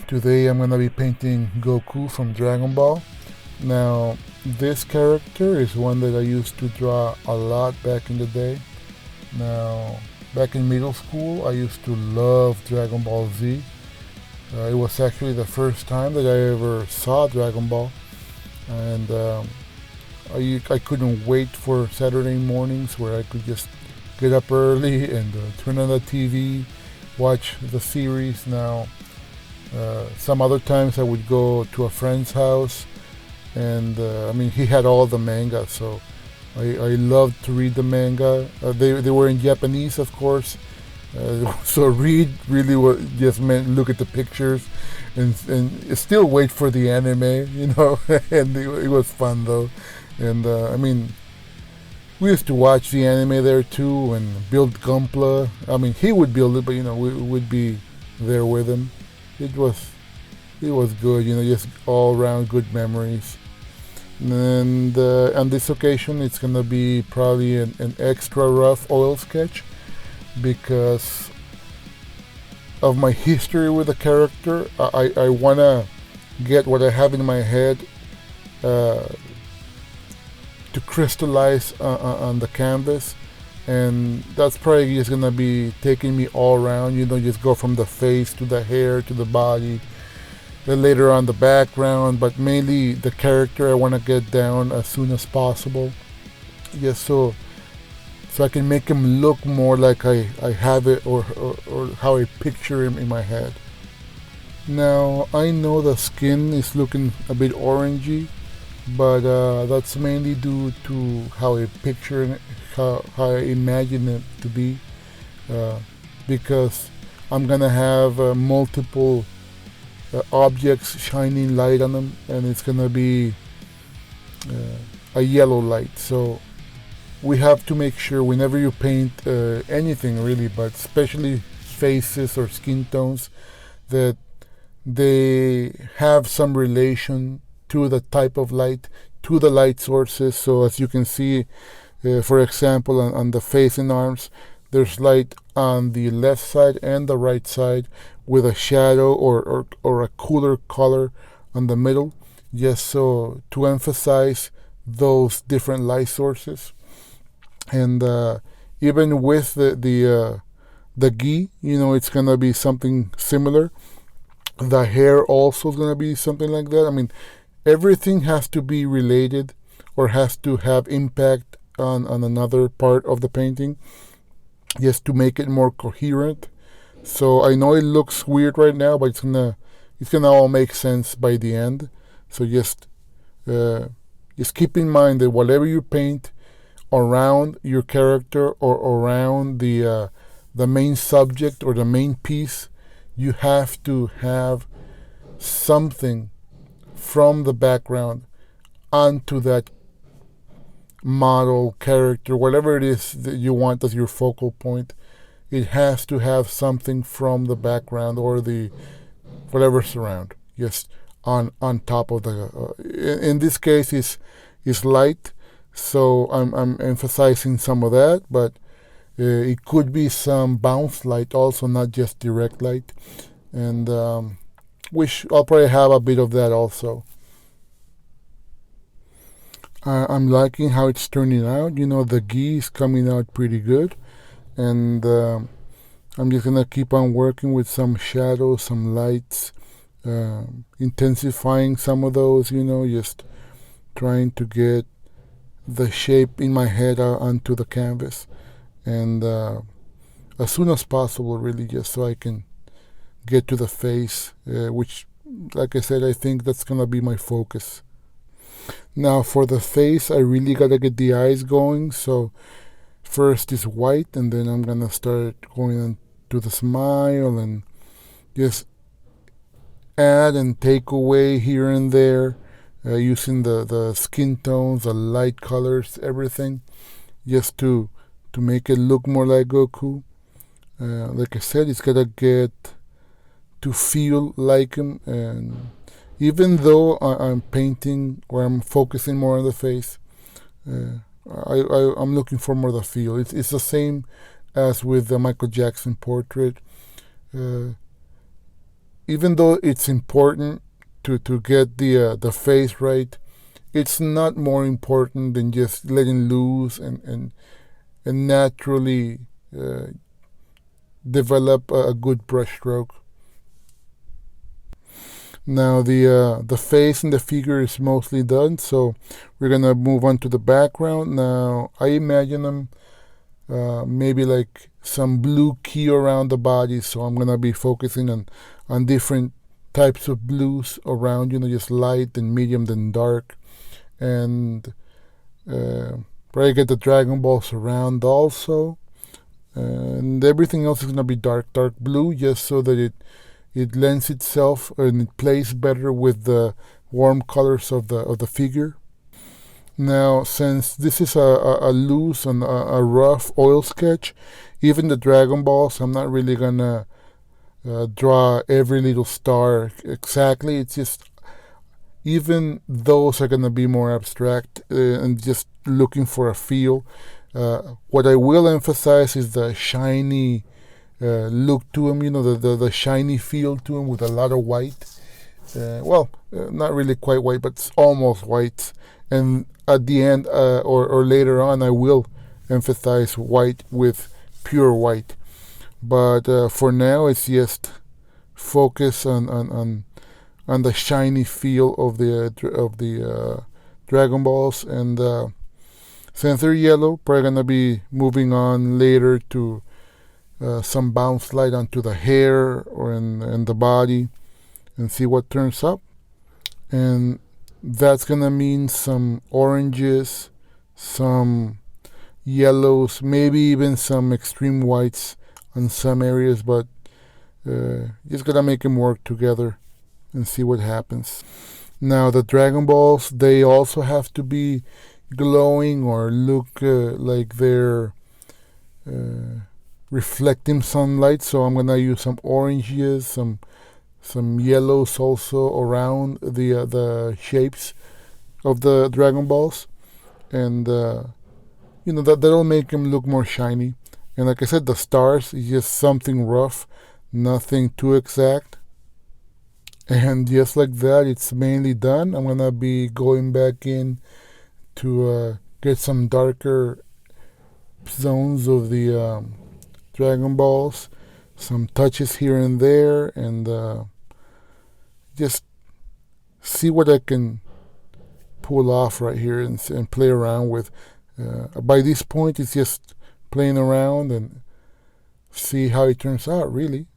Today I'm going to be painting Goku from Dragon Ball. Now, this character is one that I used to draw a lot back in the day. Now, back in middle school, I used to love Dragon Ball Z. It was actually the first time that I ever saw Dragon Ball. And I couldn't wait for Saturday mornings where I could just get up early and turn on the TV, watch the series. Now, some other times I would go to a friend's house, and he had all the manga, so I loved to read the manga. They were in Japanese, of course, so read really just meant look at the pictures and still wait for the anime, and it was fun though. And we used to watch the anime there too and build Gunpla. He would build it, but we would be there with him. It was good, just all around good memories. And on this occasion, it's gonna be probably an extra rough oil sketch because of my history with the character. I wanna get what I have in my head to crystallize on the canvas, and that's probably just gonna be taking me all around, just go from the face to the hair to the body, then later on the background, but mainly the character I want to get down as soon as possible, just so I can make him look more like I have it or how I picture him in my head. Now, I know the skin is looking a bit orangey, but that's mainly due to how I picture it, how I imagine it to be, because I'm gonna have multiple objects shining light on them, and it's gonna be a yellow light. So we have to make sure whenever you paint anything really, but especially faces or skin tones, that they have some relation to the type of light, to the light sources. So as you can see, for example, on the face and arms, there's light on the left side and the right side with a shadow or a cooler color on the middle, just so to emphasize those different light sources. And even with the gi, it's gonna be something similar. The hair also is gonna be something like that. Everything has to be related or has to have impact on another part of the painting, just to make it more coherent. So I know it looks weird right now, but it's gonna all make sense by the end. So just keep in mind that whatever you paint around your character or around the main subject or the main piece, you have to have something from the background onto that model, character, whatever it is that you want as your focal point. It has to have something from the background or the whatever's around, just on top of the. In this case, is light, so I'm emphasizing some of that, but it could be some bounce light also, not just direct light, and which I'll probably have a bit of that also. I'm liking how it's turning out. The gi is coming out pretty good, and I'm just gonna keep on working with some shadows, some lights, intensifying some of those, just trying to get the shape in my head onto the canvas, and as soon as possible, really, just so I can get to the face, which, like I said, I think that's gonna be my focus. Now for the face, I really gotta get the eyes going, so first is white, and then I'm gonna start going to the smile and just add and take away here and there, using the skin tones, the light colors, everything, just to make it look more like Goku. Like I said, it's gotta get to feel like him, and even though I'm painting or I'm focusing more on the face, I'm looking for more the feel. It's the same as with the Michael Jackson portrait. even though it's important to get the face right, it's not more important than just letting loose and naturally develop a good brush stroke. Now the face and the figure is mostly done, so we're gonna move on to the background. Now I imagine them maybe like some blue key around the body, so I'm gonna be focusing on different types of blues around, just light and medium and dark, and probably get the Dragon Balls around also, and everything else is gonna be dark blue, just so that it lends itself and it plays better with the warm colors of the figure. Now, since this is a loose and a rough oil sketch, even the Dragon Balls, I'm not really gonna draw every little star exactly. It's just, even those are gonna be more abstract and just looking for a feel. What I will emphasize is the shiny look to them, the shiny feel to them with a lot of white. Not really quite white, but it's almost white. And at the end or later on, I will emphasize white with pure white. But for now, it's just focus on the shiny feel of the Dragon Balls. And since they're yellow, probably gonna be moving on later to some bounce light onto the hair or in the body, and see what turns up. And that's gonna mean some oranges, some yellows, maybe even some extreme whites on some areas, but just gonna make them work together and see what happens. Now the Dragon Balls, they also have to be glowing or look like they're reflecting sunlight, so I'm gonna use some oranges, some yellows also around the shapes of the Dragon Balls, and that'll make them look more shiny. And like I said, the stars is just something rough, nothing too exact. And just like that, it's mainly done. I'm gonna be going back in to get some darker zones of the Dragon Balls, some touches here and there, and just see what I can pull off right here and play around with. By this point, it's just playing around and see how it turns out, really.